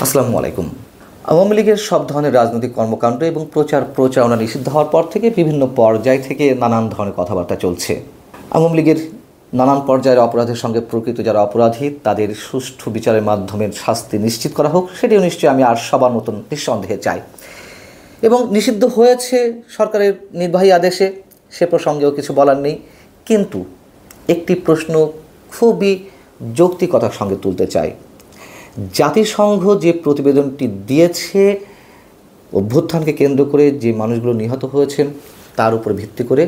আসসালামু আলাইকুম। আওয়ামী লীগের সব ধরনের রাজনৈতিক কর্মকাণ্ড এবং প্রচারণা নিষিদ্ধ হওয়ার পর থেকে বিভিন্ন পর্যায় থেকে নানান ধরনের কথাবার্তা চলছে। আওয়ামী লীগের নানান পর্যায়ের অপরাধের সঙ্গে প্রকৃত যারা অপরাধী তাদের সুষ্ঠু বিচারের মাধ্যমে শাস্তি নিশ্চিত করা হোক, সেটিও নিশ্চয়ই আমি আর সবার মতন নিঃসন্দেহে চাই। এবং নিষিদ্ধ হয়েছে সরকারের নির্বাহী আদেশে, সে প্রসঙ্গেও কিছু বলার নেই। কিন্তু একটি প্রশ্ন খুবই যৌক্তিকতার সঙ্গে তুলতে চাই। জাতিসংঘ যে প্রতিবেদনটি দিয়েছে অভ্যুত্থানকে কেন্দ্র করে যে মানুষগুলো নিহত হয়েছেন তার উপর ভিত্তি করে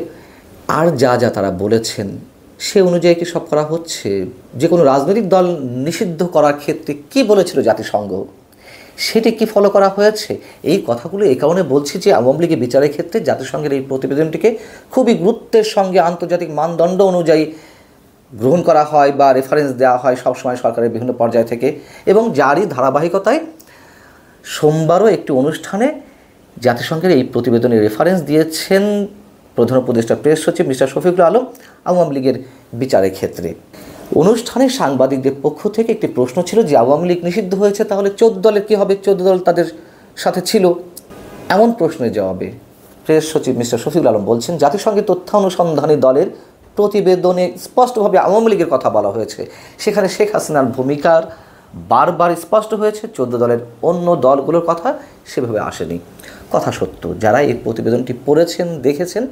আর যা যা তারা বলেছেন সে অনুযায়ী কি সব করা হচ্ছে? যে কোনো রাজনৈতিক দল নিষিদ্ধ করার ক্ষেত্রে কি বলেছিল জাতিসংঘ, সেটি কি ফলো করা হয়েছে? এই কথাগুলো এই কারণে বলছি যে আওয়ামী লীগের বিচারের ক্ষেত্রে জাতিসংঘের এই প্রতিবেদনটিকে খুবই গুরুত্বের সঙ্গে আন্তর্জাতিক মানদণ্ড অনুযায়ী গ্রহণ করা হয় বা রেফারেন্স দেওয়া হয় সবসময় সরকারের বিভিন্ন পর্যায় থেকে। এবং যারই ধারাবাহিকতায় সোমবারও একটি অনুষ্ঠানে জাতিসংঘের এই প্রতিবেদনে রেফারেন্স দিয়েছেন প্রধান উপদেষ্টা প্রেস সচিব মিস্টার শফিকুল আলম আওয়ামী লীগের বিচারের ক্ষেত্রে। অনুষ্ঠানে সাংবাদিকদের পক্ষ থেকে একটি প্রশ্ন ছিল যে আওয়ামী লীগ নিষিদ্ধ হয়েছে, তাহলে 14 দলের কী হবে? 14 দল তাদের সাথে ছিল। এমন প্রশ্নের জবাবে প্রেস সচিব মিস্টার শফিকুল আলম বলছেন, জাতিসংঘের তথ্য অনুসন্ধানী দলের প্রতিবেদনে স্পষ্টভাবে আওয়ামী লীগের কথা বলা হয়েছে। সেখানে শেখ হাসিনার ভূমিকার বারবার স্পষ্ট হয়েছে, 14 দলের অন্য দলগুলোর কথা সেভাবে আসেনি। কথা সত্য, যারা এই প্রতিবেদনটি পড়েছেন দেখেছেন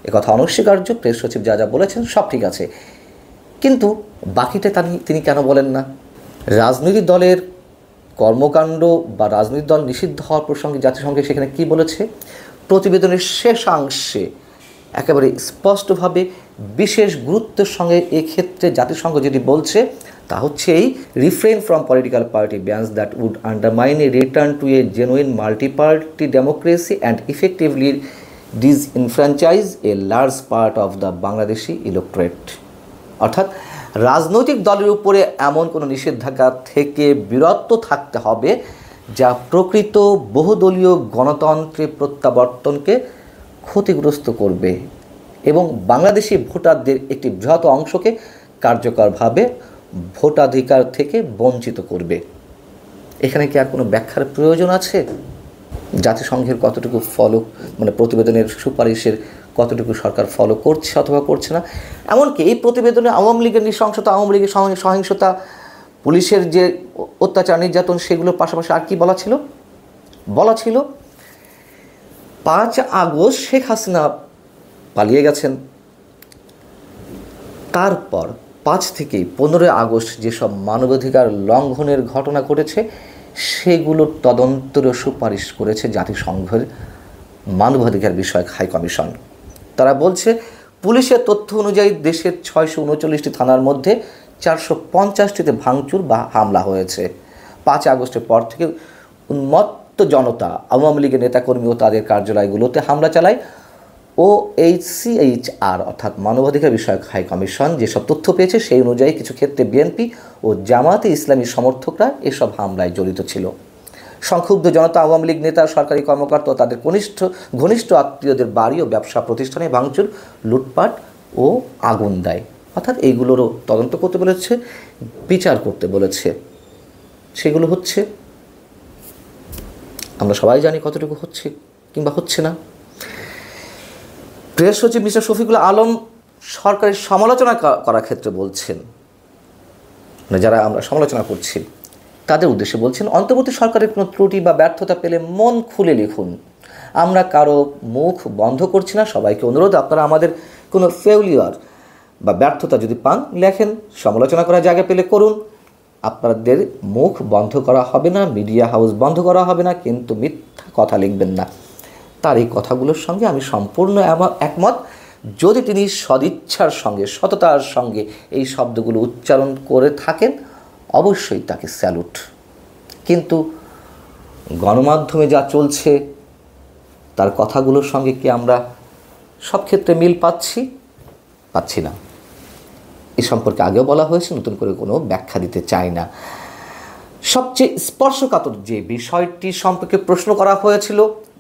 একথা অনস্বীকার্য। প্রেস সচিব যা যা বলেছেন সব ঠিক আছে, কিন্তু বাকিটা তিনি কেন বলেন না? রাজনৈতিক দলের কর্মকাণ্ড বা রাজনৈতিক দল নিষিদ্ধ হওয়ার প্রসঙ্গে জাতিসংঘে সেখানে কি বলেছে? প্রতিবেদনের শেষাংশে একেবারে স্পষ্টভাবে বিশেষ গুরুত্বের সঙ্গে এক্ষেত্রে জাতিসংঘ যেটি বলছে তা হচ্ছে এই refrain from political party bans that would undermine a return to a genuine multiparty democracy and effectively disenfranchise a large part of the Bangladeshi electorate. অর্থাৎ রাজনৈতিক দলের উপরে এমন কোনো নিষেধাজ্ঞা থেকে বিরত থাকতে হবে যা প্রকৃত বহুদলীয় গণতন্ত্রের প্রত্যাবর্তনকে ক্ষতিগ্রস্ত করবে এবং বাংলাদেশি ভোটারদের একটি বৃহৎ অংশকে কার্যকরভাবে ভোটাধিকার থেকে বঞ্চিত করবে। এখানে কি আর কোনো ব্যাখ্যার প্রয়োজন আছে? জাতিসংঘের কতটুকু প্রতিবেদনের সুপারিশের কতটুকু সরকার ফলো করছে অথবা করছে না? এমনকি এই প্রতিবেদনে আওয়ামী লীগের নৃশংসতা, আওয়ামী লীগের সহিংসতা, পুলিশের যে অত্যাচার নির্যাতন সেগুলোর পাশাপাশি আর কি বলা ছিল 5 আগস্ট শেখ হাসিনা পালিয়ে গেছেন, তারপর 5 থেকে 15 আগস্ট যেসব মানবাধিকার লঙ্ঘনের ঘটনা ঘটেছে সেগুলোর তদন্তের সুপারিশ করেছে জাতিসংঘের মানবাধিকার বিষয়ক হাই কমিশন। তারা বলছে পুলিশের তথ্য অনুযায়ী দেশের 639টি থানার মধ্যে 450টিতে ভাঙচুর বা হামলা হয়েছে। 5 আগস্টের পর থেকে উন্মত্ত জনতা আওয়ামী লীগের নেতাকর্মী ও তাদের কার্যালয়গুলোতে হামলা চালায়। OHCHR অর্থাৎ মানবাধিকার বিষয়ক হাই কমিশন যেসব তথ্য পেয়েছে সেই অনুযায়ী কিছু ক্ষেত্রে বিএনপি ও জামায়াতে ইসলামী সমর্থকরা এসব হামলায় জড়িত ছিল। সংক্ষুব্ধ জনতা আওয়ামী লীগ নেতা, সরকারি কর্মকর্তা ও তাদের ঘনিষ্ঠ আত্মীয়দের বাড়ি ও ব্যবসা প্রতিষ্ঠানে ভাঙচুর, লুটপাট ও আগুন দেয়। অর্থাৎ এইগুলোরও তদন্ত করতে বলেছে, বিচার করতে বলেছে। সেগুলো হচ্ছে, আমরা সবাই জানি কতটুকু হচ্ছে কিংবা হচ্ছে না। প্রেস সচিব মিস্টার শফিকুল আলম সরকারের সমালোচনা করার ক্ষেত্রে বলছেন, যারা আমরা সমালোচনা করছি তাদের উদ্দেশ্যে বলছেন, অন্তর্বর্তী সরকারের কোনো ত্রুটি বা ব্যর্থতা পেলে মন খুলে লিখুন। আমরা কারো মুখ বন্ধ করছি না, সবাইকে অনুরোধ আপনারা আমাদের কোনো ফেউলিয়ার বা ব্যর্থতা যদি পান লেখেন, সমালোচনা করার জায়গা পেলে করুন। আপনাদের মুখ বন্ধ করা হবে না, মিডিয়া হাউস বন্ধ করা হবে না, কিন্তু মিথ্যা কথা লিখবেন না। তার এই কথাগুলোর সঙ্গে আমি সম্পূর্ণ একমত। যদি তিনি সদিচ্ছার সঙ্গে, সততার সঙ্গে এই শব্দগুলো উচ্চারণ করে থাকেন অবশ্যই তাকে স্যালুট। কিন্তু গণমাধ্যমে যা চলছে তার কথাগুলোর সঙ্গে কি আমরা সব ক্ষেত্রে মিল পাচ্ছি না। এ সম্পর্কে আগেও বলা হয়েছে, নতুন করে কোনো ব্যাখ্যা দিতে চাই না। সবচেয়ে স্পর্শকাতর যে বিষয়টি সম্পর্কে প্রশ্ন করা হয়েছিল,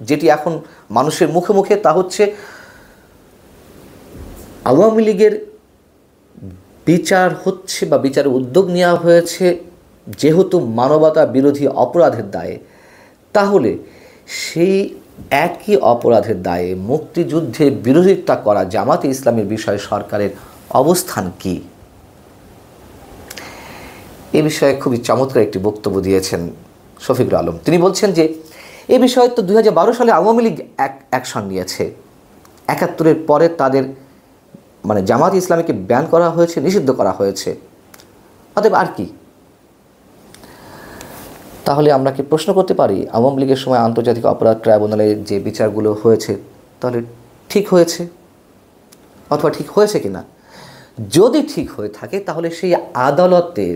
যেটি এখন মানুষের মুখে মুখে, তা হচ্ছে আওয়ামী লীগের বিচার হচ্ছে বা বিচারের উদ্যোগ নেওয়া হয়েছে যেহেতু মানবতা বিরোধী অপরাধের দায়ে, তাহলে সেই একই অপরাধের দায়ে মুক্তিযুদ্ধের বিরোধিতা করা জামাতে ইসলামের বিষয়ে সরকারের অবস্থান কি? এ বিষয়ে খুবই চমৎকার একটি বক্তব্য দিয়েছেন শফিকুল আলম। তিনি বলছেন যে এ বিষয়ে তো 2012 সালে আওয়ামী লীগ অ্যাকশন নিয়েছে, 71-এর পরে তাদের মানে জামাত ইসলামীকে ব্যান করা হয়েছে, নিষিদ্ধ করা হয়েছে, অতএব আর কি? তাহলে আমরা কি প্রশ্ন করতে পারি আওয়ামী লীগের সময় আন্তর্জাতিক অপরাধ ট্রাইব্যুনালে যে বিচারগুলো হয়েছে তাহলে ঠিক হয়েছে অথবা ঠিক হয়েছে কিনা? যদি ঠিক হয়ে থাকে তাহলে সেই আদালতের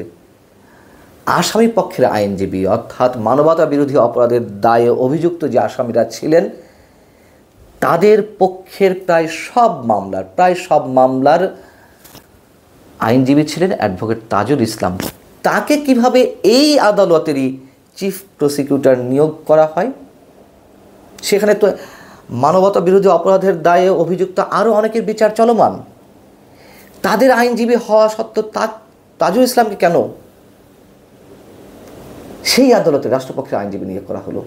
আসামি পক্ষের আইনজীবী অর্থাৎ মানবতা বিরোধী অপরাধের দায়ে অভিযুক্ত যে আসামিরা ছিলেন তাদের পক্ষের প্রায় সব মামলার আইনজীবী ছিলেন অ্যাডভোকেট তাজুল ইসলাম। তাকে কিভাবে এই আদালতেরই চিফ প্রসিকিউটর নিয়োগ করা হয়? সেখানে তো মানবতা বিরোধী অপরাধের দায়ে অভিযুক্ত আরও অনেকের বিচার চলমান। তাদের আইনজীবী হওয়া সত্ত্বেও তাজুল ইসলামকে কেন সেই আদালতে রাষ্ট্রপক্ষের আইনজীবী নিয়োগ করা হলো?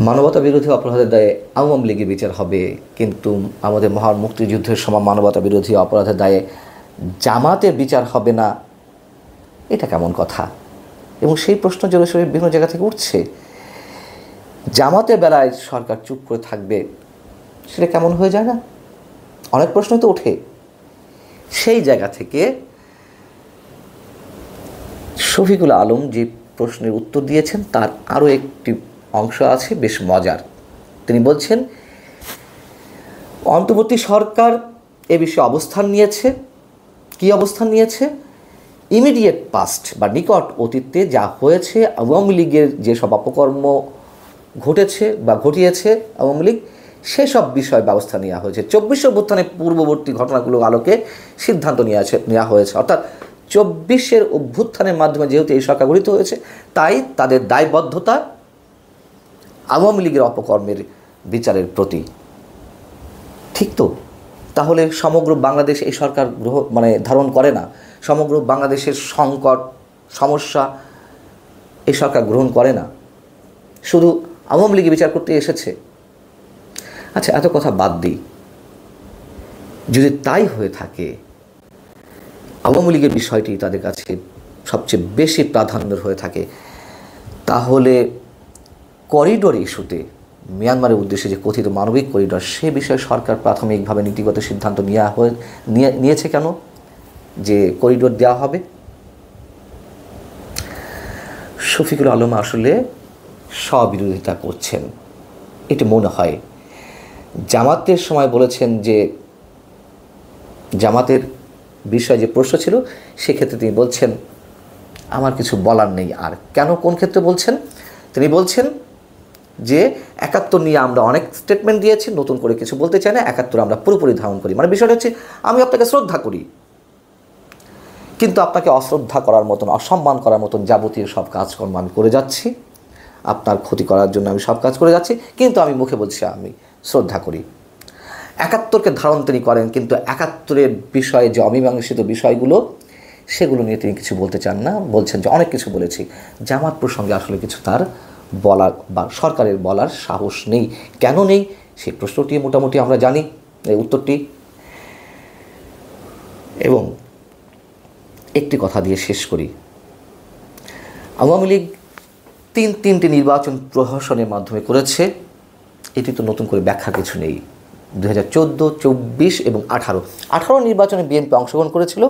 মানবতা বিরোধী অপরাধের দায়ে আওয়ামী লীগের বিচার হবে, কিন্তু আমাদের মহান মুক্তিযুদ্ধের সময় মানবতা বিরোধী অপরাধের দায়ে জামাতের বিচার হবে না, এটা কেমন কথা? এবং সেই প্রশ্ন জোরে বিভিন্ন জায়গা থেকে উঠছে। জামাতের বেলায় সরকার চুপ করে থাকবে, সেটা কেমন হয়ে যায় না? অনেক প্রশ্ন তো ওঠে। সেই জায়গা থেকে শফিকুল আলম যে প্রশ্নের উত্তর দিয়েছেন তার আরও একটি অংশ আছে বেশ মজার। তিনি বলছেন অন্তর্বর্তী সরকার এ বিষয়ে অবস্থান নিয়েছে। কি অবস্থান নিয়েছে? ইমিডিয়েট পাস্ট বা নিকট অতীতে যা হয়েছে, আওয়ামী লীগের যেসব অপকর্ম ঘটেছে বা ঘটিয়েছে আওয়ামী লীগ, সেসব বিষয়ে ব্যবস্থা নেওয়া হয়েছে। 24 অভ্যুত্থানের পূর্ববর্তী ঘটনাগুলো আলোকে সিদ্ধান্ত নেওয়া হয়েছে। অর্থাৎ 24-এর অভ্যুত্থানের মাধ্যমে যেহেতু এই সরকার গঠিত হয়েছে, তাই তাদের দায়বদ্ধতা আওয়ামী লীগের অপকর্মের বিচারের প্রতি। ঠিক তো? তাহলে সমগ্র বাংলাদেশ এই সরকার ধারণ করে না, সমগ্র বাংলাদেশের সংকট সমস্যা এই সরকার গ্রহণ করে না, শুধু আওয়ামী লীগের বিচার করতে এসেছে। আচ্ছা, এত কথা বাদ দিই। যদি তাই হয়ে থাকে, আওয়ামী লীগের বিষয়টি তাদের কাছে সবচেয়ে বেশি প্রাধান্যের হয়ে থাকে, তাহলে করিডোর ইস্যুতে মিয়ানমারের উদ্দেশ্যে যে কথিত মানবিক করিডোর, সে বিষয়ে সরকার প্রাথমিকভাবে নীতিগত সিদ্ধান্ত নিয়েছে কেন যে করিডোর দেওয়া হবে? শফিকুল আলম আসলে স্ববিরোধিতা করছেন, এটি মনে হয়। জামাতের সময় বলেছেন যে জামাতের বিষয়ে যে প্রশ্ন ছিল সেক্ষেত্রে তিনি বলছেন আমার কিছু বলার নেই। আর কেন, কোন ক্ষেত্রে বলছেন? তিনি বলছেন যে 71 নিয়ে আমরা অনেক স্টেটমেন্ট দিয়েছি, নতুন করে কিছু বলতে চাই না, 71 আমরা পুরোপুরি ধারণ করি। মানে বিষয়টা হচ্ছে আমি আপনাকে শ্রদ্ধা করি, কিন্তু আপনাকে অশ্রদ্ধা করার মতন, অসম্মান করার মতন যাবতীয় সব কাজকর্ম আমি করে যাচ্ছি, আপনার ক্ষতি করার জন্য আমি সব কাজ করে যাচ্ছি, কিন্তু আমি মুখে বলছি আমি শ্রদ্ধা করি। 71কে ধারণ তিনি করেন, কিন্তু 71-এর বিষয়ে যে অমীমাংসিত বিষয়গুলো সেগুলো নিয়ে তিনি কিছু বলতে চান না। বলছেন যে অনেক কিছু বলেছি, জামাত প্রসঙ্গে আসলে কিছু তার বলার বা সরকারের বলার সাহস নেই। কেন নেই সেই প্রশ্নটি মোটামুটি আমরা জানি, এই উত্তরটি। এবং একটি কথা দিয়ে শেষ করি, আওয়ামী লীগ তিনটি নির্বাচন প্রহসনের মাধ্যমে করেছে, এটি তো নতুন করে ব্যাখ্যা কিছু নেই। 2014, 24 এবং 18 নির্বাচনে বিএনপি অংশগ্রহণ করেছিল।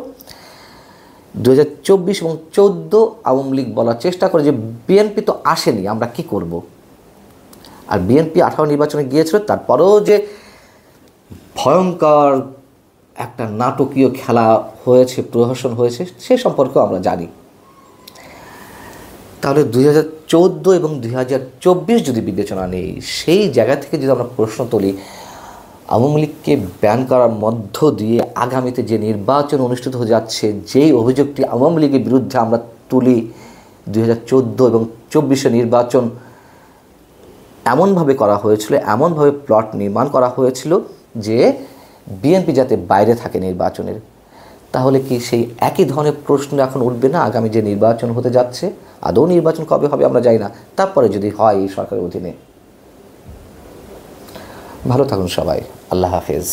2024 এবং 14 আওয়ামী লীগ বলার চেষ্টা করে যে বিএনপি তো আসেনি, আমরা কি করব? আর বিএনপি 18 নির্বাচনে গিয়েছিল, তারপরেও যে ভয়ঙ্কর একটা নাটকীয় খেলা হয়েছে, প্রহসন হয়েছে, সে সম্পর্কেও আমরা জানি। তাহলে 2014 এবং 2024 যদি বিবেচনা নেই, সেই জায়গা থেকে যদি আমরা প্রশ্ন তুলি, আওয়ামী লীগকে ব্যান করার মধ্য দিয়ে আগামীতে যে নির্বাচন অনুষ্ঠিত হয়ে যাচ্ছে, যেই অভিযোগটি আওয়ামী লীগের বিরুদ্ধে আমরা তুলি, 2014 এবং 24 নির্বাচন এমনভাবে করা হয়েছিল, এমনভাবে প্লট নির্মাণ করা হয়েছিল যে বিএনপি যাতে বাইরে থাকে নির্বাচনের, তাহলে কি সেই একই ধরনের প্রশ্ন এখন উঠবে না আগামী যে নির্বাচন হতে যাচ্ছে? আদৌ নির্বাচন কবে হবে আমরা জানি না, তারপরে যদি হয় এই সরকারের অধীনে। ভালো থাকুন সবাই, আল্লাহ হাফেজ।